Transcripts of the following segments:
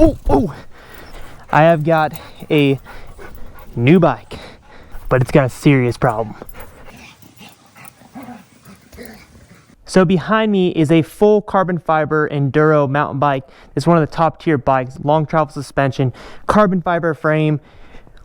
oh. I have got a new bike, but it's got a serious problem. So behind me is a full carbon fiber enduro mountain bike. It's one of the top tier bikes, long travel suspension, carbon fiber frame,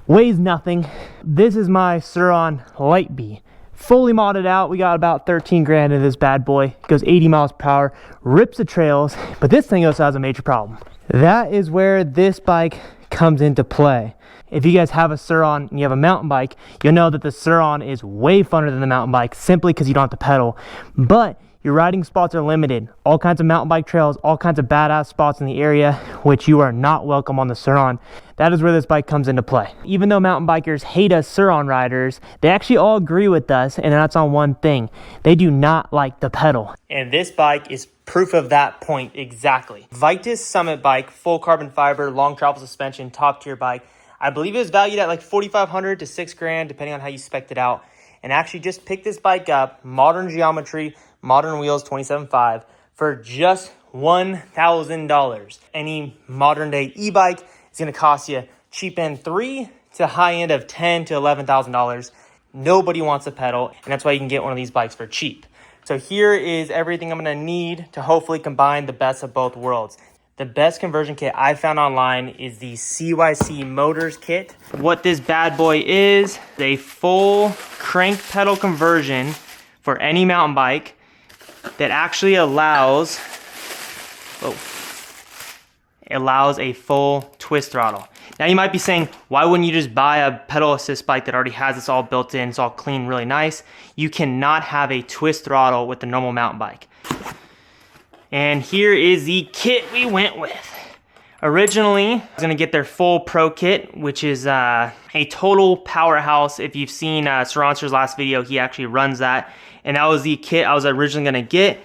weighs nothing. This is my Sur-On Light B. Fully modded out. We got about 13 grand in this bad boy. It goes 80 miles per hour, rips the trails, but this thing also has a major problem. That is where this bike comes into play. If you guys have a Sur-On and you have a mountain bike, you'll know that the Sur-On is way funner than the mountain bike simply because you don't have to pedal. But your riding spots are limited. All kinds of mountain bike trails, all kinds of badass spots in the area, which you are not welcome on the Sur-On. That is where this bike comes into play. Even though mountain bikers hate us Sur-On riders, they actually all agree with us, and that's on one thing. They do not like the pedal. And this bike is proof of that point exactly. Vitus Summit bike, full carbon fiber, long travel suspension, top tier bike. I believe it was valued at like 4,500 to 6 grand, depending on how you spec'd it out. And actually just picked this bike up, modern geometry, modern wheels, 27.5, for just $1,000. Any modern day e-bike is gonna cost you cheap end $3,000 to high end of $10,000 to $11,000. Nobody wants a pedal, and that's why you can get one of these bikes for cheap. So here is everything I'm gonna need to hopefully combine the best of both worlds. The best conversion kit I found online is the CYC Motors kit. What this bad boy is a full crank pedal conversion for any mountain bike that actually allows a full twist throttle. Now you might be saying, why wouldn't you just buy a pedal assist bike that already has this all built in, it's all clean, really nice? You cannot have a twist throttle with the normal mountain bike. And here is the kit we went with. Originally, I was gonna get their full pro kit, which is a total powerhouse. If you've seen Sarancer's last video, he actually runs that. And that was the kit I was originally gonna get.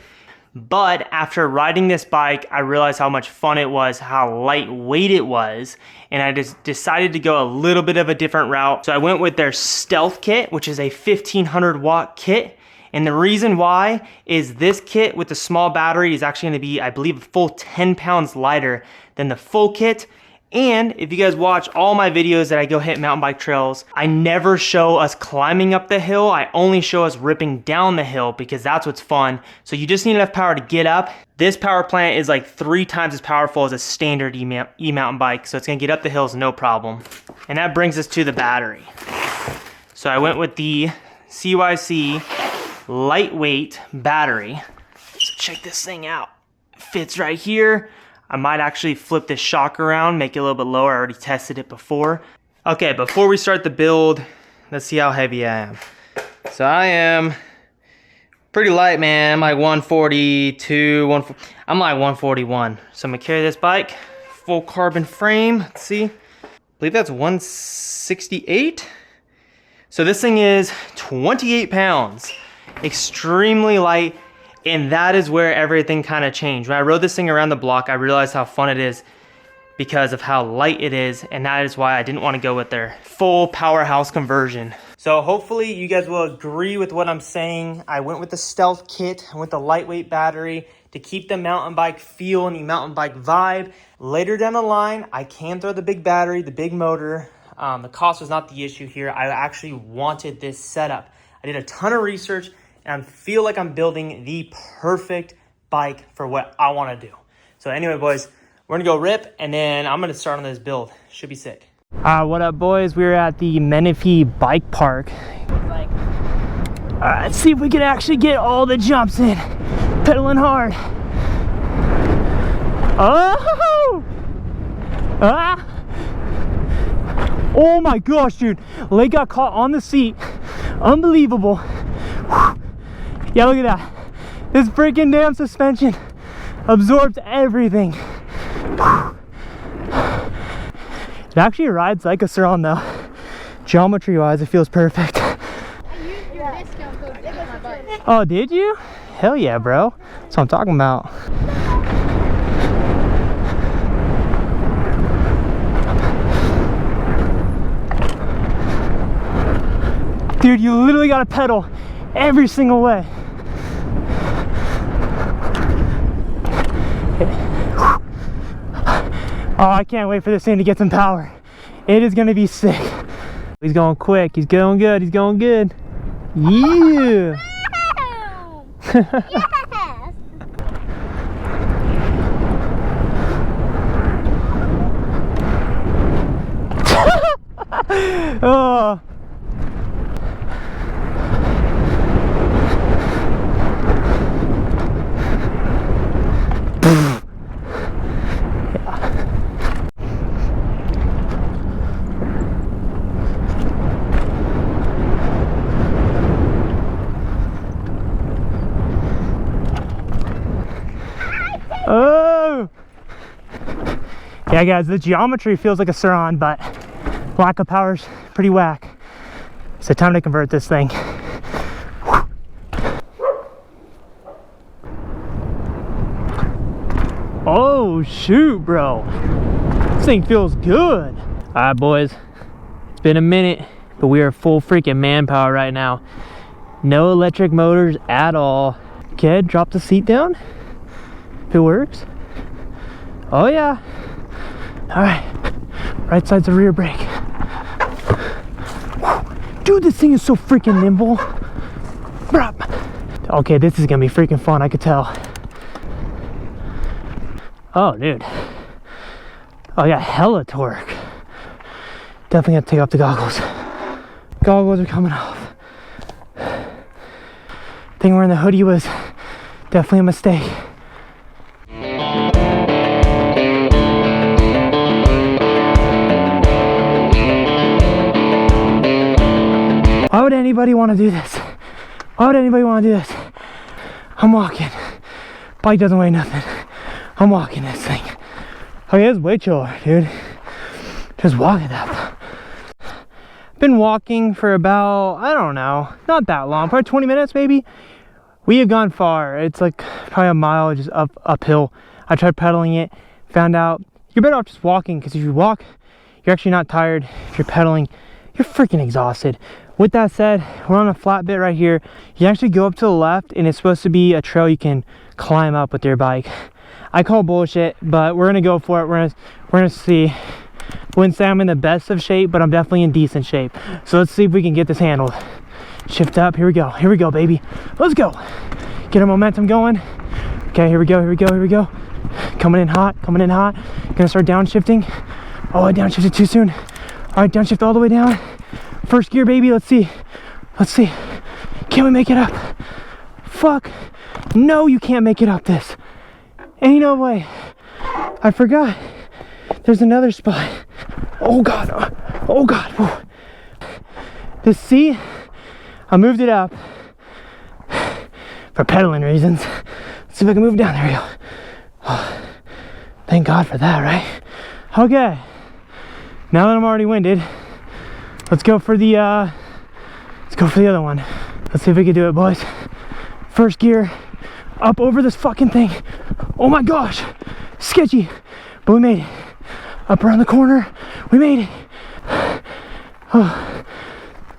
But after riding this bike, I realized how much fun it was, how lightweight it was, and I just decided to go a little bit of a different route. So I went with their Stealth kit, which is a 1500 watt kit. And the reason why is this kit with the small battery is actually gonna be, I believe, a full 10 pounds lighter than the full kit. And if you guys watch all my videos that I go hit mountain bike trails, I never show us climbing up the hill. I only show us ripping down the hill because that's what's fun. So you just need enough power to get up. This power plant is like 3 times as powerful as a standard e-mountain bike. So it's gonna get up the hills no problem. And that brings us to the battery. So I went with the CYC lightweight battery. So check this thing out. It fits right here. I might actually flip this shock around, make it a little bit lower. I already tested it before. Okay, before we start the build, let's see how heavy I am. So I am pretty light, man. I'm like 142, I'm like 141. So I'm gonna carry this bike, full carbon frame. Let's see, I believe that's 168. So this thing is 28 pounds, extremely light. And that is where everything kind of changed. When I rode this thing around the block, I realized how fun it is because of how light it is. And that is why I didn't want to go with their full powerhouse conversion. So hopefully you guys will agree with what I'm saying. I went with the Stealth kit, I went with the lightweight battery to keep the mountain bike feel and the mountain bike vibe. Later down the line, I can throw the big battery, the big motor. The cost was not the issue here. I actually wanted this setup. I did a ton of research, and I feel like I'm building the perfect bike for what I want to do. So anyway, boys, we're gonna go rip, and then I'm gonna start on this build. Should be sick. What up, boys? We're at the Menifee Bike Park. Let's see if we can actually get all the jumps in. Pedaling hard. Oh! Ah! Oh my gosh, dude. Leg got caught on the seat. Unbelievable. Whew. Yeah, look at that. This freaking damn suspension absorbs everything. Whew. It actually rides like a Sur-On though. Geometry wise, it feels perfect. I used your discount code to get my bike. Oh, did you? Hell yeah, bro. That's what I'm talking about. Dude, you literally gotta pedal every single way. Oh, I can't wait for this thing to get some power. It is gonna be sick. He's going quick, he's going good, he's going good. Yeah! Yes. Oh. Oh! Yeah, guys, the geometry feels like a Suron, but lack of power's pretty whack. So time to convert this thing. Oh shoot, bro. This thing feels good. All right, boys. It's been a minute, but we are full freaking manpower right now. No electric motors at all. Okay, drop the seat down. If it works. Oh yeah. All right. Right side's the rear brake. Dude, this thing is so freaking nimble. Okay, this is gonna be freaking fun, I could tell. Oh, dude. Oh, yeah, hella torque. Definitely have to take off the goggles. Goggles are coming off. Thing wearing the hoodie was definitely a mistake. Why would anybody want to do this? Why would anybody want to do this? I'm walking. Bike doesn't weigh nothing. I'm walking this thing. Okay, it's way chiller, dude. Just walking up. Been walking for about, I don't know, not that long, probably 20 minutes maybe. We have gone far. It's like probably a mile just uphill. I tried pedaling it, found out you're better off just walking, because if you walk, you're actually not tired. If you're pedaling, you're freaking exhausted. With that said, we're on a flat bit right here. You actually go up to the left, and it's supposed to be a trail you can climb up with your bike. I call bullshit, but we're gonna go for it. We're gonna see. Wouldn't say I'm in the best of shape, but I'm definitely in decent shape. So let's see if we can get this handled. Shift up. Here we go, baby. Let's go. Get our momentum going. Okay, here we go. Coming in hot. Gonna start downshifting. Oh, I downshifted too soon. All right, downshift all the way down. First gear, baby. Let's see. Can we make it up? Fuck. No, you can't make it up this. Ain't no way. I forgot. There's another spot. Oh God. Whoa. The seat, I moved it up for pedaling reasons. Let's see if I can move it down. There we go. Oh, thank God for that, right? Okay. Now that I'm already winded, let's go for the other one. Let's see if we can do it, boys. First gear, up over this fucking thing. Oh my gosh, sketchy, but we made it. Up around the corner, we made it. Oh.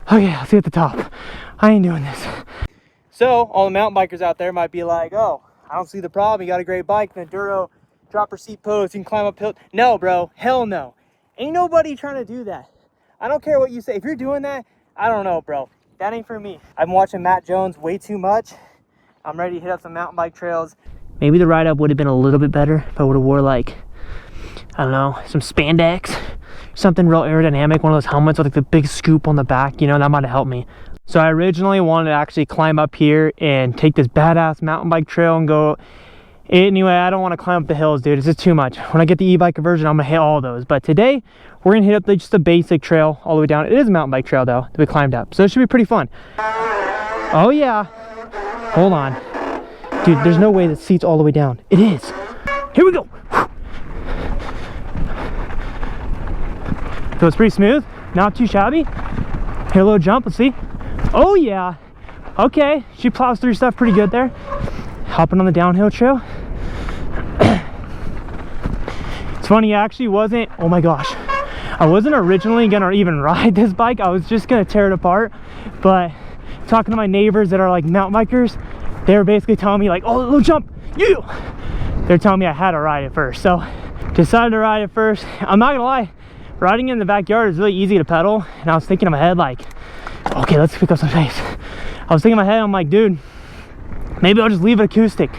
Okay, let's see at the top. I ain't doing this. So, all the mountain bikers out there might be like, oh, I don't see the problem. You got a great bike, an enduro, dropper seat post, you can climb up hill. No, bro, hell no. Ain't nobody trying to do that. I don't care what you say. If you're doing that, I don't know, bro. That ain't for me. I've been watching Matt Jones way too much. I'm ready to hit up some mountain bike trails. Maybe the ride up would have been a little bit better if I would have wore, like, I don't know, some spandex, something real aerodynamic, one of those helmets with like the big scoop on the back, you know, that might have helped me. So I originally wanted to actually climb up here and take this badass mountain bike trail and go. Anyway, I don't want to climb up the hills, dude. It's just too much. When I get the e-bike conversion, I'm gonna hit all those. But today, we're gonna hit up just a basic trail all the way down. It is a mountain bike trail though that we climbed up, so it should be pretty fun. Oh yeah. Hold on, dude. There's no way the seat's all the way down. It is. Here we go. Goes pretty smooth, not too shabby. Hit a little jump. Let's see. Oh yeah. Okay, she plows through stuff pretty good there. Hopping on the downhill trail. It's funny, I actually wasn't, oh my gosh, I wasn't originally gonna even ride this bike. I was just gonna tear it apart, but talking to my neighbors that are like mountain bikers, they were basically telling me like, oh, little jump, you. they're telling me I had to ride it first. So decided to ride it first. I'm not gonna lie, riding in the backyard is really easy to pedal. And I was thinking in my head like, okay, let's pick up some pace. I was thinking in my head, I'm like, dude, maybe I'll just leave it acoustic.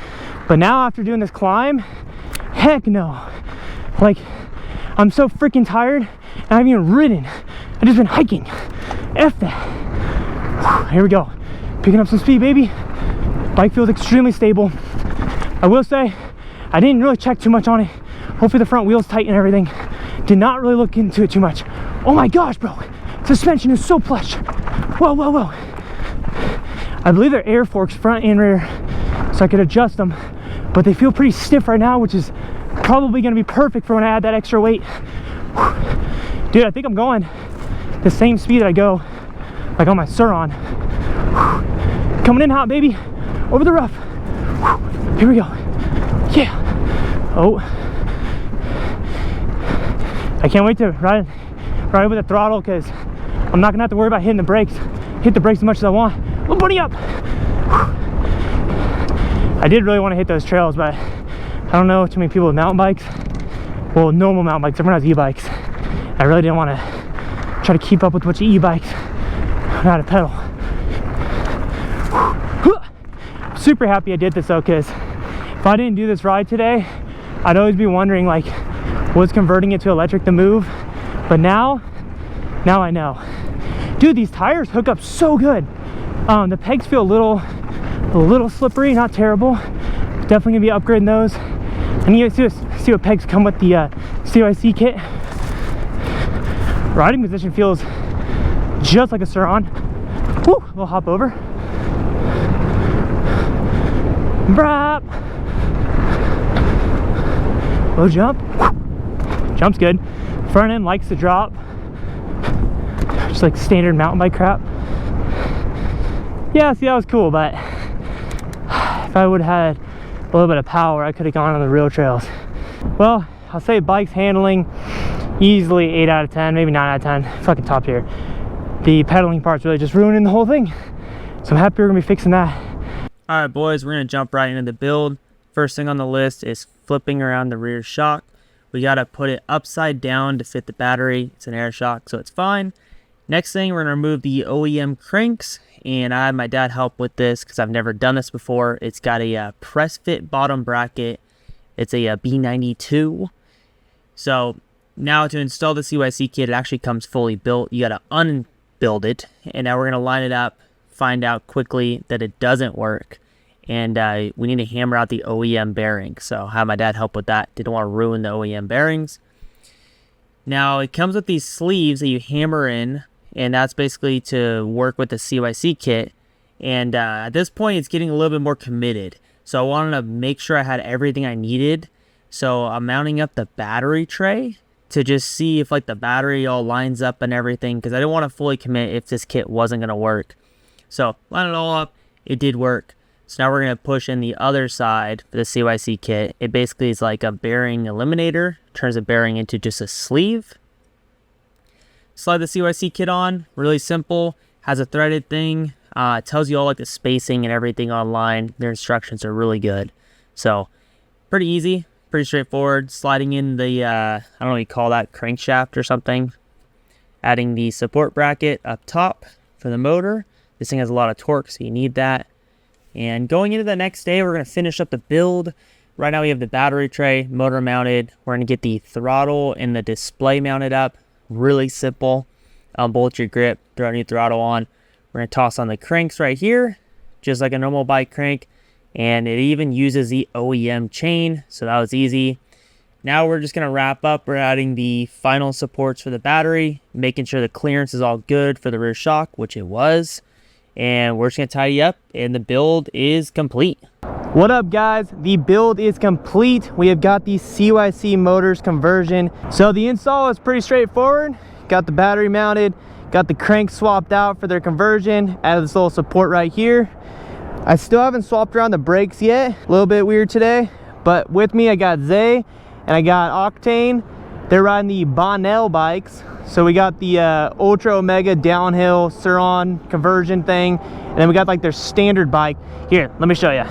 But now after doing this climb, heck no. Like, I'm so freaking tired and I haven't even ridden. I've just been hiking. F that. Here we go. Picking up some speed, baby. Bike feels extremely stable. I will say, I didn't really check too much on it. Hopefully the front wheel's tight and everything. Did not really look into it too much. Oh my gosh, bro. Suspension is so plush. Whoa, whoa, whoa. I believe they're air forks front and rear, so I could adjust them. But they feel pretty stiff right now, which is probably gonna be perfect for when I add that extra weight. Dude, I think I'm going the same speed that I go like on my Suron. Coming in hot, baby. Over the rough. Here we go. Yeah. Oh. I can't wait to ride with the throttle because I'm not gonna have to worry about hitting the brakes. Hit the brakes as much as I want. Oh, bunny up. I did really want to hit those trails, but I don't know too many people with mountain bikes. Well, normal mountain bikes. Everyone has e-bikes. I really didn't want to try to keep up with a bunch of e-bikes. I know how to pedal. Super happy I did this though, because if I didn't do this ride today, I'd always be wondering like, was converting it to electric the move? But now I know. Dude, these tires hook up so good. The pegs feel a little slippery, not terrible. Definitely gonna be upgrading those. I need to see what pegs come with the CYC kit. Riding position feels just like a Suron. Woo, we'll hop over. Brap. Low jump. Jump's good. Front end likes to drop. Just like standard mountain bike crap. Yeah, see, that was cool, but if I would have had a little bit of power, I could have gone on the real trails. Well, I'll say bike's handling easily 8 out of 10, maybe 9 out of 10. Fucking top tier. The pedaling part's really just ruining the whole thing. So I'm happy we're gonna be fixing that. All right, boys, we're gonna jump right into the build. First thing on the list is flipping around the rear shock. We gotta put it upside down to fit the battery. It's an air shock, so it's fine. Next thing, we're gonna remove the OEM cranks, and I had my dad help with this because I've never done this before. It's got a press fit bottom bracket. It's a B92. So now to install the CYC kit, it actually comes fully built. You gotta unbuild it, and now we're gonna line it up, find out quickly that it doesn't work, and we need to hammer out the OEM bearings. So I had my dad help with that. Didn't want to ruin the OEM bearings. Now it comes with these sleeves that you hammer in, and that's basically to work with the CYC kit. And at this point, it's getting a little bit more committed. So I wanted to make sure I had everything I needed. So I'm mounting up the battery tray to just see if like the battery all lines up and everything, because I didn't want to fully commit if this kit wasn't going to work. So line it all up, it did work. So now we're going to push in the other side for the CYC kit. It basically is like a bearing eliminator, turns a bearing into just a sleeve. Slide the CYC kit on, really simple, has a threaded thing. It tells you all like the spacing and everything online. Their instructions are really good. So pretty easy, pretty straightforward. Sliding in the, I don't know what you call that, crankshaft or something. Adding the support bracket up top for the motor. This thing has a lot of torque, so you need that. And going into the next day, we're going to finish up the build. Right now we have the battery tray, motor mounted. We're going to get the throttle and the display mounted up. Really simple. Bolt your grip, throw a new throttle on. We're going to toss on the cranks right here, just like a normal bike crank. And it even uses the OEM chain, so that was easy. Now we're just going to wrap up. We're adding the final supports for the battery, making sure the clearance is all good for the rear shock, which it was. And we're just going to tidy up, and the build is complete. What up, guys? The build is complete. We have got the CYC motors conversion. So the install is pretty straightforward. Got the battery mounted, got the cranks swapped out for their conversion, added this little support right here. I still haven't swapped around the brakes yet. A little bit weird today, but with me I got Zay and I got Octane. They're riding the Bonnell bikes. So we got the Ultra Omega downhill Suron conversion thing, and then we got like their standard bike. Here, let me show you.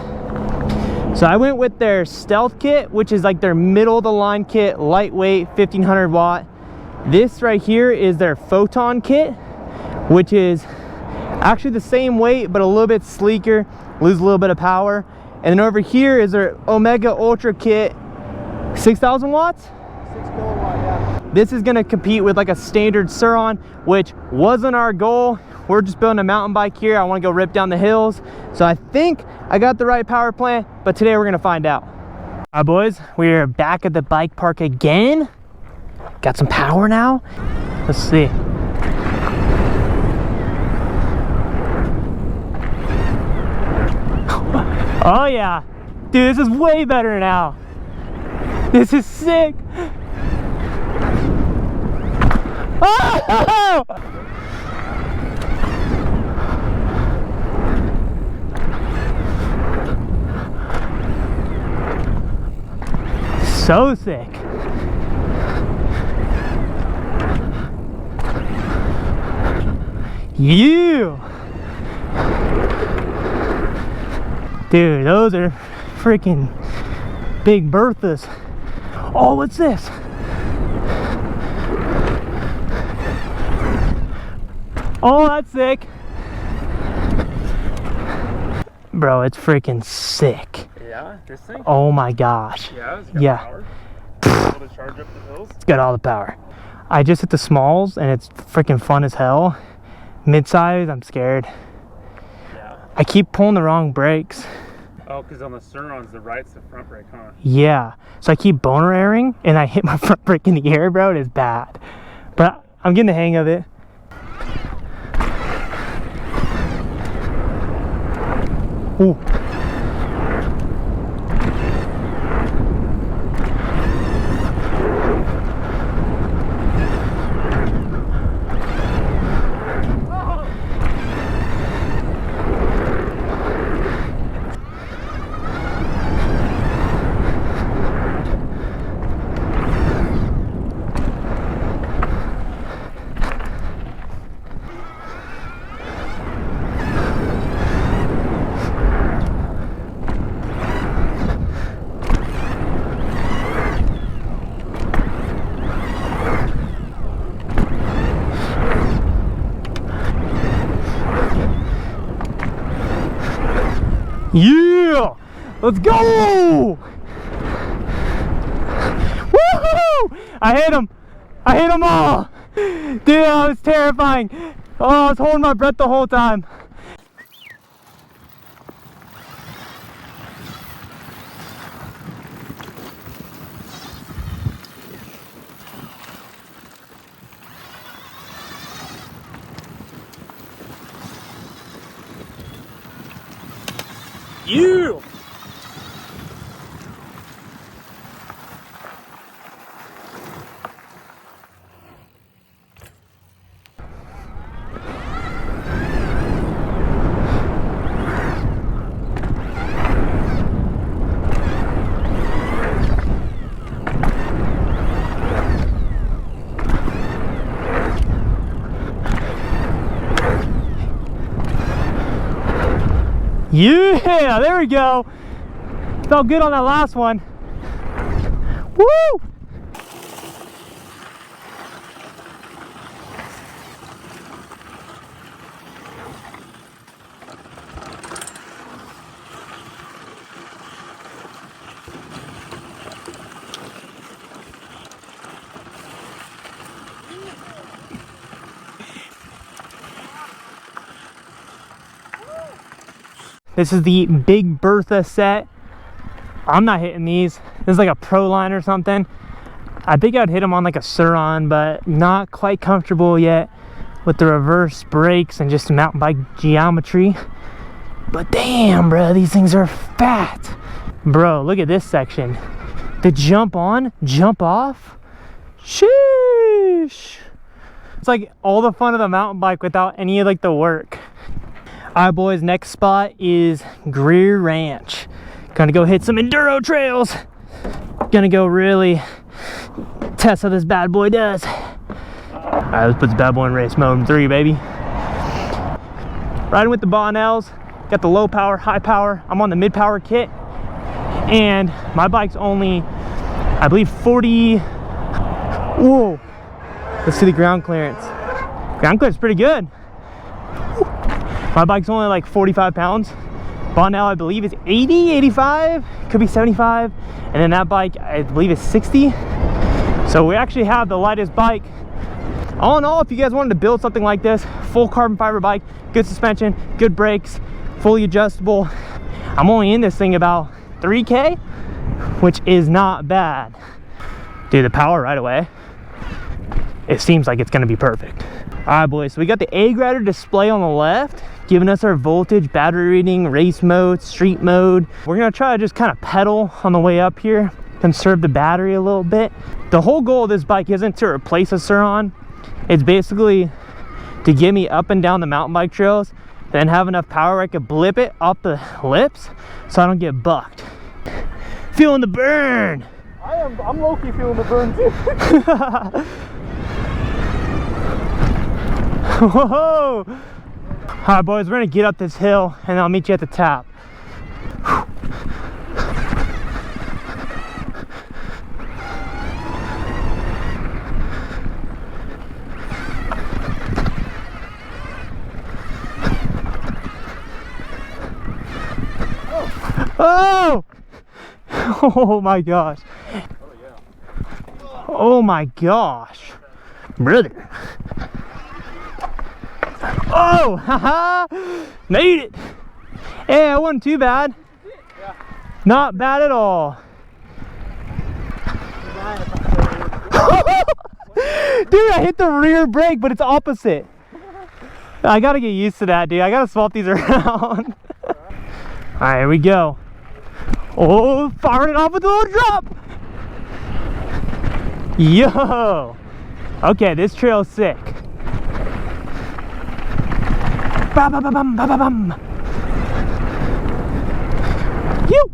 So I went with their Stealth kit, which is like their middle of the line kit, lightweight, 1500 watt. This right here is their Photon kit, which is actually the same weight, but a little bit sleeker, lose a little bit of power. And then over here is their Omega Ultra kit, 6,000 watts? 6 kilowatt, yeah. This is gonna compete with like a standard Sur-Ron, which wasn't our goal. We're just building a mountain bike here. I wanna go rip down the hills. So I think I got the right power plant, but today we're gonna find out. All right, boys, we're back at the bike park again. Got some power now. Let's see. Oh yeah, dude, this is way better now. This is sick. Oh! So sick. You. Dude, those are freaking Big Berthas. Oh, what's this? Oh, that's sick. Bro, it's freaking sick. Yeah, this thing? Oh my gosh. Yeah, it's got Yeah. power. Able to charge up the hills. It's got all the power. I just hit the smalls and it's freaking fun as hell. Mid-size, I'm scared. Yeah. I keep pulling the wrong brakes. Oh, because on the Sur-Rons, the right's the front brake, huh? Yeah, so I keep boner airing and I hit my front brake in the air, bro. It is bad, but I'm getting the hang of it. Ooh. Yeah! Let's go! Woohoo! I hit him! I hit them all! Dude, that was terrifying. Oh, I was holding my breath the whole time. You! Yeah, there we go. Felt good on that last one. Woo! This is the Big Bertha set. I'm not hitting these. This is like a Pro Line or something. I think I'd hit them on like a Sur-Ron, but not quite comfortable yet with the reverse brakes and just mountain bike geometry. But damn, bro, these things are fat. Bro, look at this section. The jump on, jump off. Sheesh. It's like all the fun of the mountain bike without any of like the work. All right, boys, next spot is Greer Ranch. Gonna go hit some enduro trails. Gonna go really test how this bad boy does. All right, let's put this bad boy in race mode 3, baby. Riding with the Bonnells. Got the low power, high power. I'm on the mid power kit. And my bike's only, I believe 40, whoa, let's see the ground clearance. Ground clearance is pretty good. My bike's only like 45 pounds. Bonnell, I believe, is 80, 85, could be 75. And then that bike, I believe, is 60. So we actually have the lightest bike. All in all, if you guys wanted to build something like this, full carbon fiber bike, good suspension, good brakes, fully adjustable. I'm only in this thing about 3K, which is not bad. Dude, the power right away, it seems like it's gonna be perfect. All right, boys, so we got the egg rider display on the left, giving us our voltage, battery reading, race mode, street mode. We're gonna try to just kind of pedal on the way up here, conserve the battery a little bit. The whole goal of this bike isn't to replace a Sur-Ron. It's basically to get me up and down the mountain bike trails, then have enough power where I could blip it up the lips so I don't get bucked. Feeling the burn. I'm low-key feeling the burn too. Whoa! All right, boys, we're gonna get up this hill and I'll meet you at the top. Oh! Oh my gosh. Oh my gosh. Brother. Oh! Haha! Made it! Hey, it wasn't too bad. Not bad at all. Dude, I hit the rear brake, but it's opposite. I gotta get used to that, dude. I gotta swap these around. Alright, here we go. Oh, firing it off with a little drop. Yo! Okay, this trail's sick. Ba ba ba bum ba ba bum. You.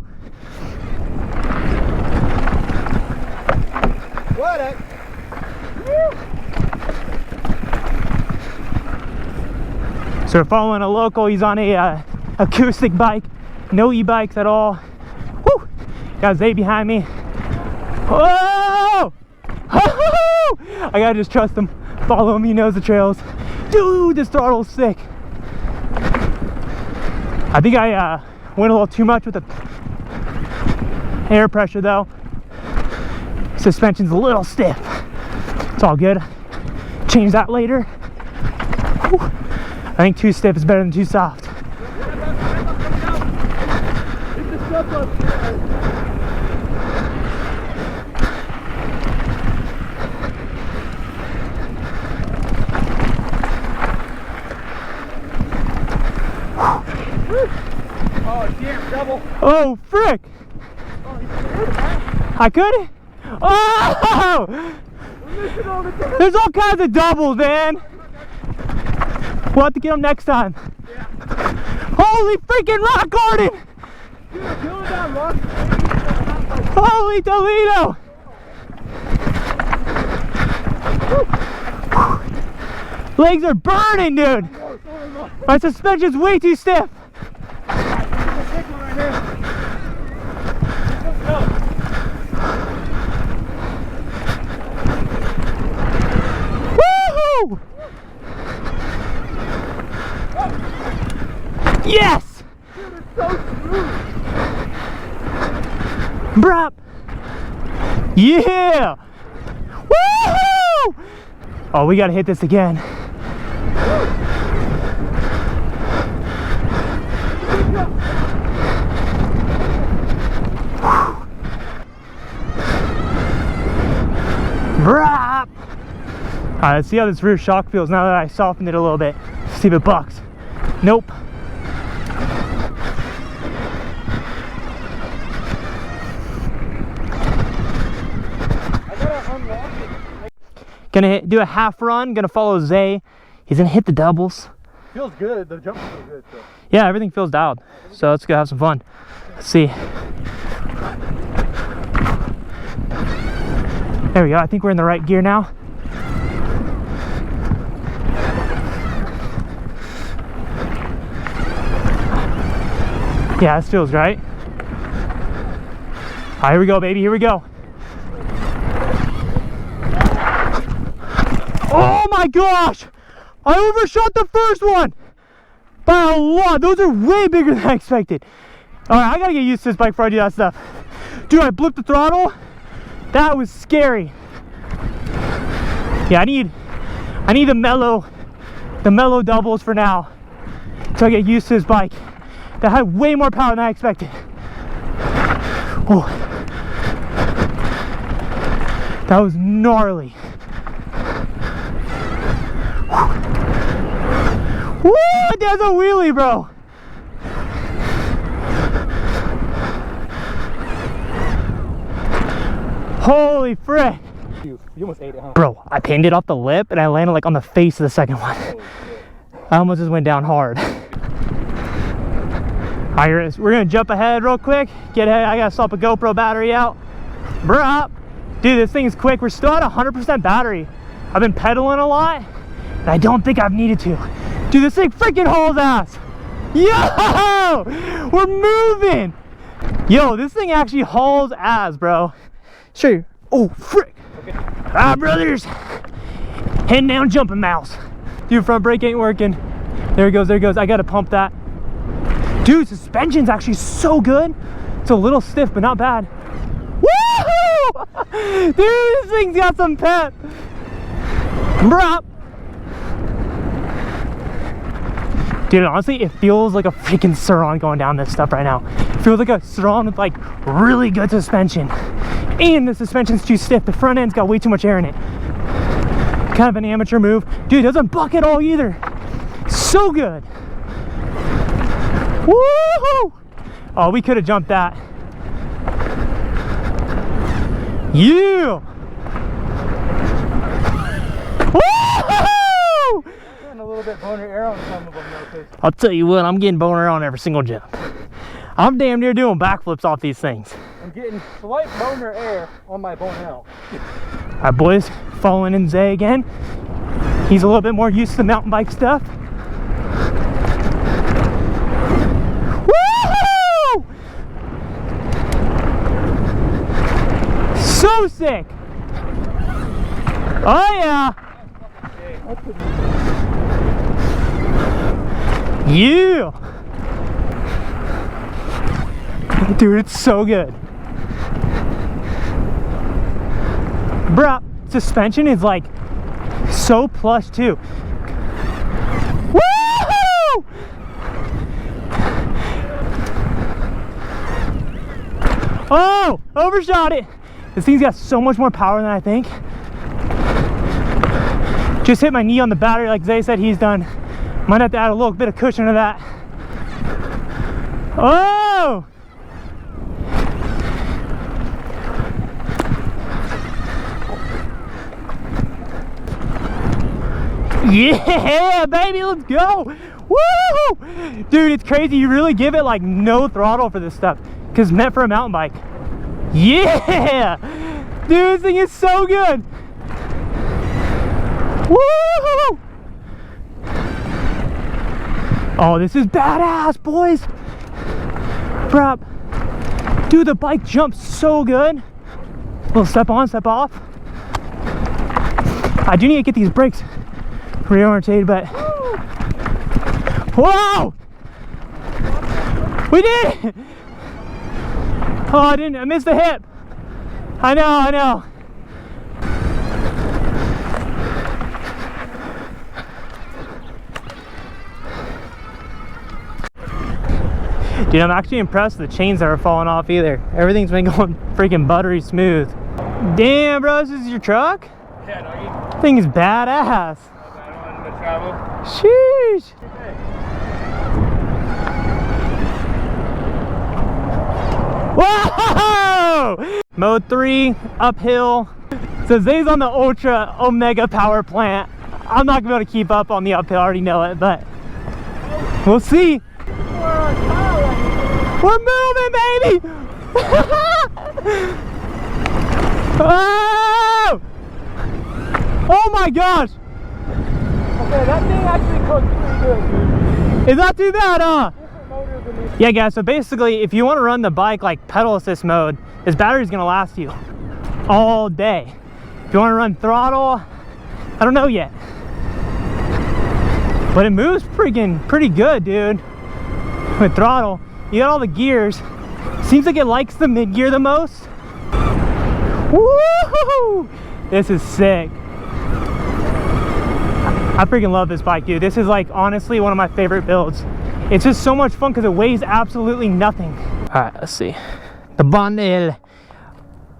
What? So we're following a local. He's on a acoustic bike, no e-bikes at all. Woo! Got Zay behind me. Oh! I gotta just trust him, follow him. He knows the trails. Dude, this throttle's sick. I think I went a little too much with the air pressure though. Suspension's a little stiff. It's all good. Change that later. Whew. I think too stiff is better than too soft. Oh, damn, double. Oh, frick! I couldn't? Oh! There's all kinds of doubles, man. We'll have to get them next time. Yeah. Holy freaking rock garden! Holy Toledo! Legs are burning, dude. My suspension's way too stiff. Woohoo! Yes! Brap! Yeah! Woohoo! Oh, we gotta hit this again. Brap! Alright, let's see how this rear shock feels now that I softened it a little bit. See if it bucks. Nope. Gonna do a half run, gonna follow Zay. He's gonna hit the doubles. Feels good, the jump feels good. So. Yeah, everything feels dialed. So let's go have some fun. Let's see. There we go, I think we're in the right gear now. Yeah, this feels right. All right, here we go, baby. Here we go. Oh my gosh! I overshot the first one by a lot. Those are way bigger than I expected. All right, I gotta get used to this bike before I do that stuff. Dude, I blipped the throttle. That was scary. Yeah, I need the mellow doubles for now, so I get used to this bike. That had way more power than I expected. Oh, that was gnarly. Woo! That's a wheelie, bro. Holy frick. You almost ate it, huh? Bro, I pinned it off the lip and I landed like on the face of the second one. I almost just went down hard. Alright, we're gonna jump ahead real quick. Get ahead. I gotta swap a GoPro battery out. Bruh. Dude, this thing is quick. We're still at 100% battery. I've been pedaling a lot and I don't think I've needed to. Dude, this thing freaking hauls ass. Yo! We're moving! Yo, this thing actually hauls ass, bro. Sure. Oh, frick. Okay. Ah, brothers. Heading down jumping mouse. Dude, front brake ain't working. There it goes, there it goes. I gotta pump that. Dude, suspension's actually so good. It's a little stiff, but not bad. Woohoo! Dude, this thing's got some pep. Bruh. Dude, honestly, it feels like a freaking Suron going down this stuff right now. It feels like a Suron with like really good suspension. And the suspension's too stiff. The front end's got way too much air in it. Kind of an amateur move. Dude, it doesn't buck at all either. So good. Woohoo! Oh, we could have jumped that. Yeah! Woohoo! A little bit boner air on some of them though, I'll tell you what, I'm getting boner on every single jump. I'm damn near doing backflips off these things. I'm getting slight boner air on my Bonell. Alright, boys, following in Zay again. He's a little bit more used to the mountain bike stuff. Woohoo! So sick! Oh yeah! Yeah! Dude, it's so good. Bruh, suspension is like so plush too. Woohoo! Oh, overshot it. This thing's got so much more power than I think. Just hit my knee on the battery like Zay said he's done. Might have to add a little bit of cushion to that. Oh! Yeah, baby, let's go. Woo! Dude, it's crazy. You really give it like no throttle for this stuff because it's meant for a mountain bike. Yeah! Dude, this thing is so good. Woo! Oh, this is badass, boys. Bruh. Dude, the bike jumps so good. Little step on, step off. I do need to get these brakes reorientated, but whoa! We did it! Oh, I missed the hip. I know. Dude, I'm actually impressed with the chains that are falling off either. Everything's been going freaking buttery smooth. Damn, bro, this is your truck? Yeah, no, you Thing is badass. to travel. Sheesh. Whoa! Mode 3, uphill. So Zay's on the Ultra Omega power plant. I'm not gonna be able to keep up on the uphill, I already know it, but we'll see. We're moving, baby! Oh! Oh my gosh! Okay, that thing actually cooks pretty good, dude. It's not too bad, huh? Different motor than this. Yeah, guys, so basically, if you want to run the bike like pedal assist mode, this battery's gonna last you all day. If you want to run throttle, I don't know yet, but it moves pretty good, dude. With throttle, you got all the gears. Seems like it likes the mid gear the most. Woo! This is sick. I freaking love this bike, dude. This is like honestly one of my favorite builds. It's just so much fun because it weighs absolutely nothing. All right, let's see. The bundle.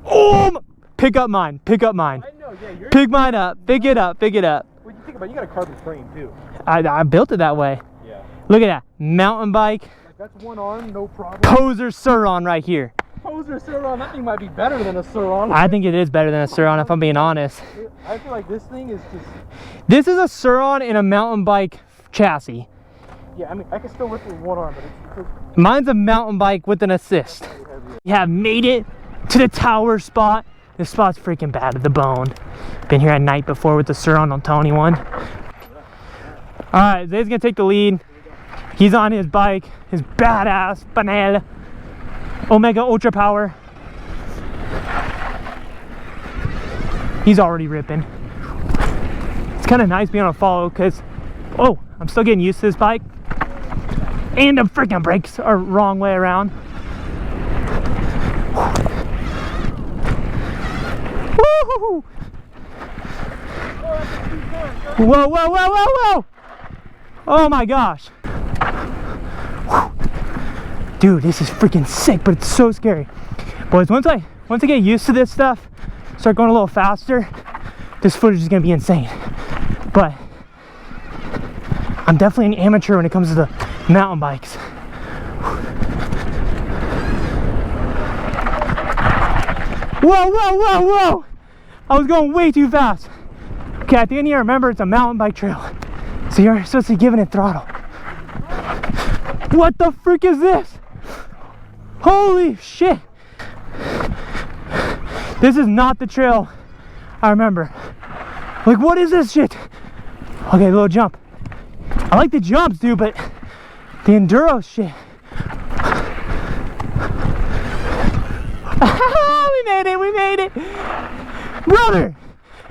Oh, pick up mine. Pick up mine. I know, yeah. Pick mine up. Pick it up. Pick it up. What do you think about? You got a carbon frame too. I built it that way. Yeah. Look at that mountain bike. Like that's one arm, no problem. Poser Suron right here. Poser Suron, that thing might be better than a Suron. I think it is better than a Suron if I'm being honest. I feel like this thing is just. This is a Suron in a mountain bike chassis. Yeah, I mean, I can still lift it with one arm, but it's Mine's a mountain bike with an assist. We have made it to the tower spot. This spot's freaking bad at the bone. Been here at night before with the Suron, don't tell anyone. All right, Zay's gonna take the lead. He's on his bike, his badass Panel Omega Ultra Power. He's already ripping. It's kind of nice being on a follow because, oh, I'm still getting used to this bike. And the freaking brakes are wrong way around. Woo! Whoa, whoa, whoa, whoa, whoa! Oh my gosh. Dude, this is freaking sick, but it's so scary. Boys, once I get used to this stuff, start going a little faster, this footage is gonna be insane. But I'm definitely an amateur when it comes to the mountain bikes. Whoa, whoa, whoa, whoa! I was going way too fast. Okay, I think I need to remember it's a mountain bike trail. So you're supposed to be giving it throttle. What the frick is this? Holy shit! This is not the trail I remember. Like, what is this shit? Okay, little jump. I like the jumps, dude, but the enduro shit. We made it! Brother!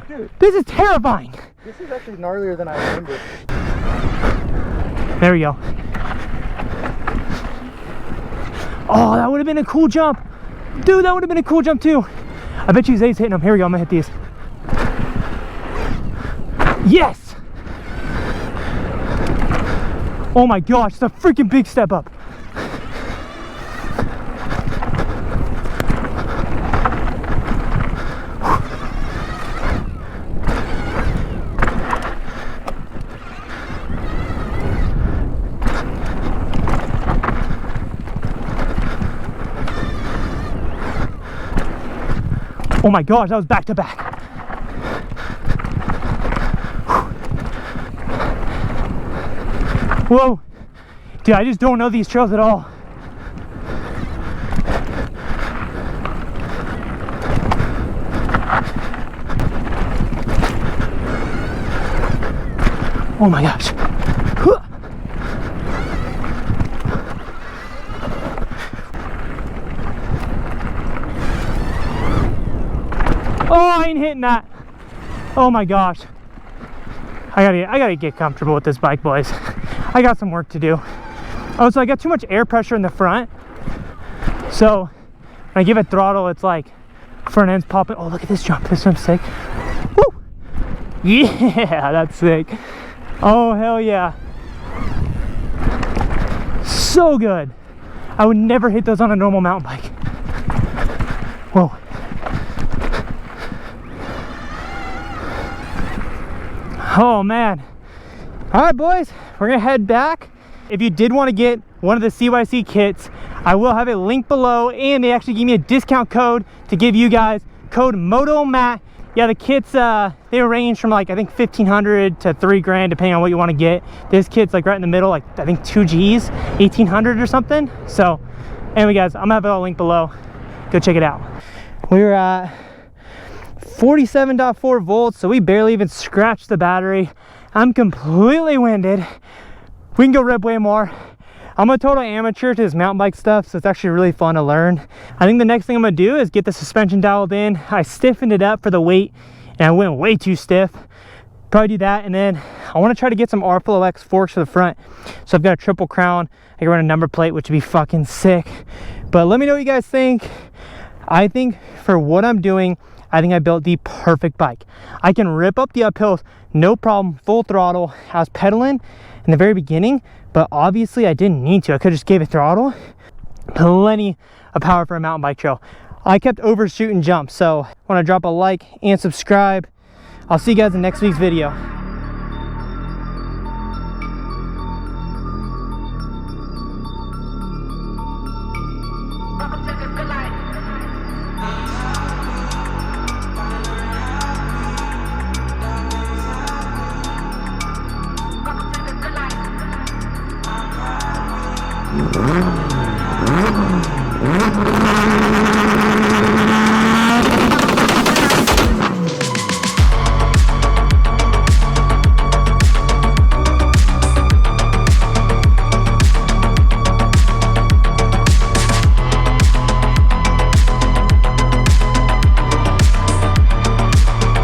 Dude, this is terrifying. This is actually gnarlier than I remember. There we go. Oh, that would have been a cool jump. Dude, that would have been a cool jump too. I bet you Zay's hitting them. Here we go, I'm gonna hit these. Yes! Oh my gosh, it's a freaking big step up. Oh my gosh, that was back to back. Whoa. Dude, I just don't know these trails at all. Oh my gosh. Oh, I ain't hitting that. Oh my gosh. I gotta get comfortable with this bike, boys. I got some work to do. Oh, so I got too much air pressure in the front. So when I give it throttle, it's like front end's popping. Oh, look at this jump. This jump's sick. Woo! Yeah, that's sick. Oh, hell yeah. So good. I would never hit those on a normal mountain bike. Whoa. Oh man. All right, boys, we're gonna head back. If you did want to get one of the CYC kits, I will have it linked below, and they actually gave me a discount code to give you guys, code MOTOMAT. Yeah, the kits, they range from like, I think 1,500 to 3 grand, depending on what you want to get. This kit's like right in the middle, like I think 2 G's, 1,800 or something. So anyway, guys, I'm gonna have it all linked below. Go check it out. We're at 47.4 volts, so we barely even scratched the battery. I'm completely winded. We can go rip way more. I'm a total amateur to this mountain bike stuff, so it's actually really fun to learn. I think the next thing I'm gonna do is get the suspension dialed in. I stiffened it up for the weight and I went way too stiff. Probably do that, and then I want to try to get some R-Flow X forks for the front. So I've got a triple crown. I can run a number plate, which would be fucking sick. But let me know what you guys think. I think for what I'm doing, I think I built the perfect bike. I can rip up the uphills, no problem, full throttle. I was pedaling in the very beginning, but obviously I didn't need to. I could have just gave it throttle. Plenty of power for a mountain bike trail. I kept overshooting jumps, so I want to drop a like and subscribe. I'll see you guys in next week's video.